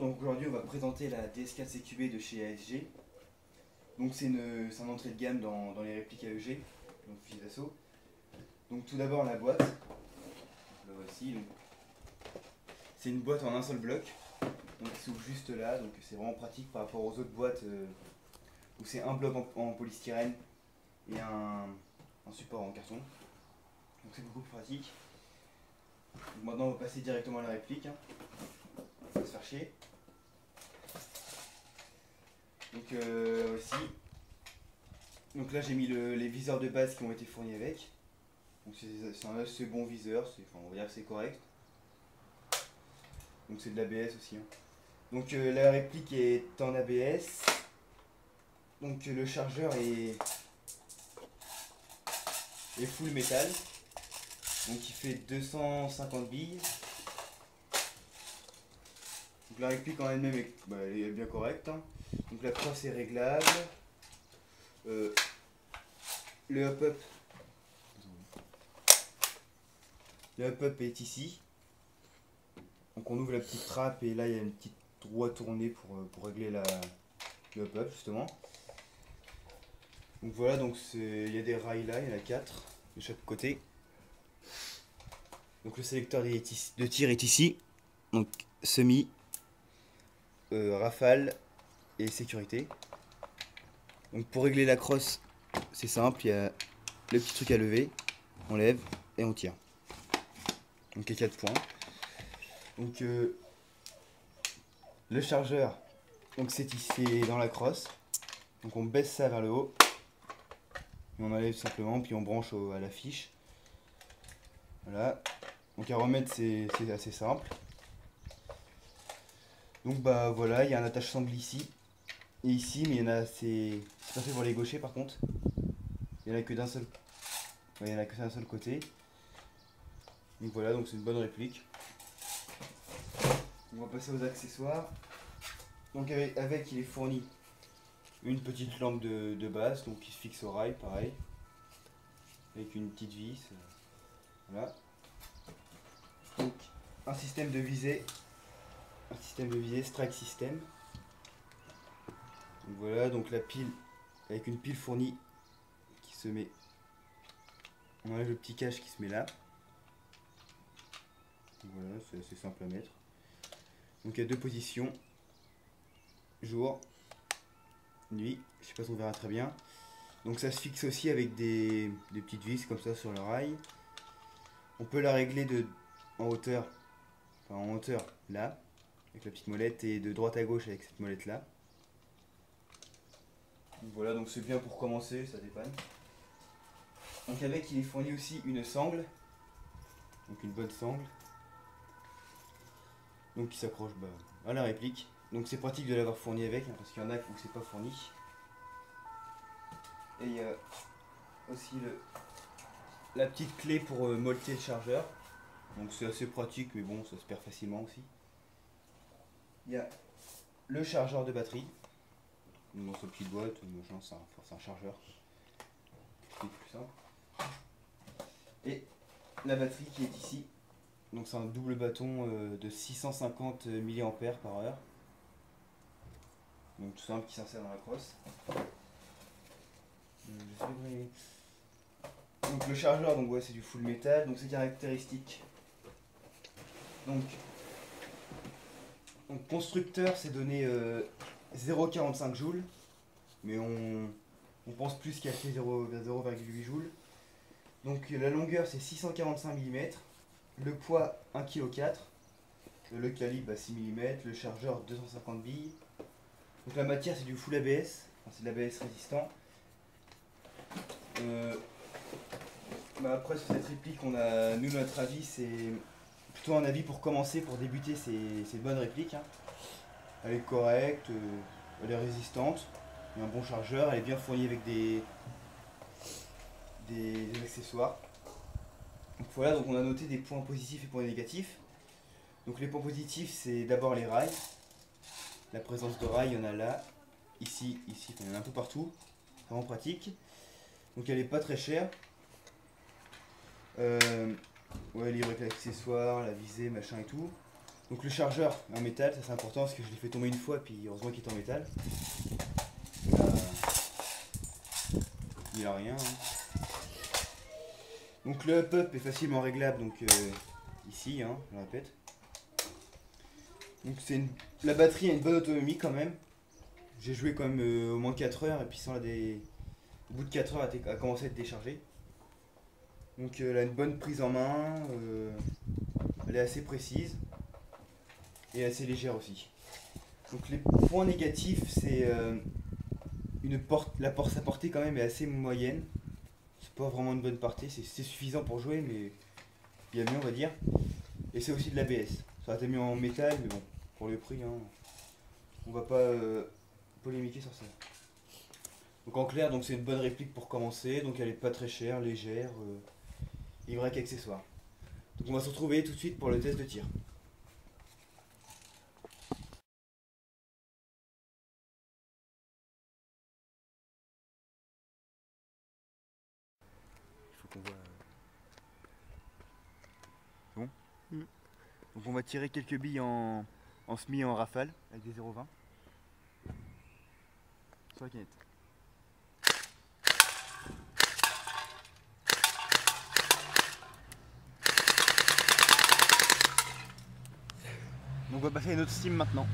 donc aujourd'hui on va présenter la DS4 CQB de chez ASG. Donc c'est un entrée de gamme dans les répliques AEG, donc fusil d'assaut. Donc tout d'abord la boîte, la voici. C'est une boîte en un seul bloc, donc qui s'ouvre juste là, donc c'est vraiment pratique par rapport aux autres boîtes où c'est un bloc en polystyrène et un support en carton. Donc c'est beaucoup plus pratique. Donc maintenant on va passer directement à la réplique. On va se faire chier. Donc aussi. Donc là j'ai mis les viseurs de base qui ont été fournis avec. Donc c'est un assez bon viseur, on va dire que c'est correct. Donc c'est de l'ABS aussi. Donc la réplique est en ABS. Donc le chargeur est full métal. Donc il fait 250 billes. Donc la réplique en elle-même elle est bien correcte. Donc la crosse est réglable. Le hop-up est ici. Donc on ouvre la petite trappe et là il y a une petite roue à tourner pour régler le hop-up justement. Donc voilà, donc il y a des rails là, il y en a 4 de chaque côté. Donc le sélecteur de tir est ici. Donc semi, rafale et sécurité. Donc pour régler la crosse, c'est simple, il y a le petit truc à lever, on lève et on tire. Donc il y a 4 points. Donc le chargeur, donc c'est ici dans la crosse. Donc on baisse ça vers le haut. Et on enlève simplement, puis on branche à la fiche. Voilà. Donc à remettre c'est assez simple. Donc bah voilà, il y a un attache sangle ici. Et ici, mais il y en a, c'est pas fait pour les gauchers par contre. Il y en a que d'un seul. Ouais, il y en a que d'un seul côté. Donc voilà, donc c'est une bonne réplique. On va passer aux accessoires. Donc avec il est fourni une petite lampe de base, donc qui se fixe au rail, pareil. Avec une petite vis. Voilà. Donc un système de visée. Strike System. Donc voilà, donc la pile avec une pile fournie qui se met. On enlève le petit cache qui se met là. Donc voilà, c'est assez simple à mettre. Donc il y a deux positions. Jour, nuit, je sais pas si on verra très bien. Donc ça se fixe aussi avec des petites vis comme ça sur le rail. On peut la régler en hauteur là, avec la petite molette, et de droite à gauche avec cette molette là. Donc voilà, donc c'est bien pour commencer, ça dépanne. Donc avec il est fourni aussi une sangle, donc une bonne sangle, donc qui s'accroche à la réplique. Donc c'est pratique de l'avoir fourni avec, parce qu'il y en a où c'est pas fourni. Et il y a aussi la petite clé pour molleter le chargeur. Donc c'est assez pratique, mais bon, ça se perd facilement aussi. Il y a le chargeur de batterie. Dans sa petite boîte, c'est un chargeur. C'est plus simple. Et la batterie qui est ici. Donc c'est un double bâton de 650 mAh par heure. Donc tout simple qui s'insère dans la crosse. Donc le chargeur, donc ouais, c'est du full métal, donc c'est caractéristique. Donc constructeur c'est donné 0,45 joules, mais on pense plus qu'il y a fait 0,8 joules. Donc la longueur c'est 645 mm, le poids 1,4 kg, le calibre 6 mm, le chargeur 250 billes. Donc la matière c'est du full ABS, c'est de l'ABS résistant. Après sur cette réplique, nous notre avis c'est plutôt un avis pour commencer, pour débuter, c'est une bonne réplique. Elle est correcte, elle est résistante, il y a un bon chargeur, elle est bien fournie avec des accessoires. Donc voilà, donc on a noté des points positifs et points négatifs. Donc les points positifs c'est d'abord les rails. La présence de rails, il y en a là, ici, il y en a un peu partout, vraiment pratique. Donc elle est pas très chère. Ouais, livré avec l'accessoire, la visée, machin et tout. Donc le chargeur est en métal, ça c'est important parce que je l'ai fait tomber une fois, puis heureusement qu'il est en métal. Il a rien. Hein. Donc le up-up est facilement réglable, donc ici, hein, je le répète. Donc la batterie a une bonne autonomie quand même. J'ai joué quand même au moins 4 heures et puis au bout de 4 heures elle a commencé à être déchargée. Donc elle a une bonne prise en main, elle est assez précise et assez légère aussi. Donc les points négatifs c'est sa portée quand même est assez moyenne. C'est pas vraiment une bonne portée, c'est suffisant pour jouer mais il y a mieux on va dire. Et c'est aussi de l'ABS. Ça a été mis en métal mais bon, pour le prix, hein, on va pas polémiquer sur ça. Donc en clair, donc c'est une bonne réplique pour commencer, donc elle est pas très chère, légère, y accessoire. Donc on va se retrouver tout de suite pour le test de tir. Il faut qu'on voit. C'est bon. Donc on va tirer quelques billes en semi et en rafale avec des 0,20 sur la canette. Donc on va passer à une autre steam maintenant.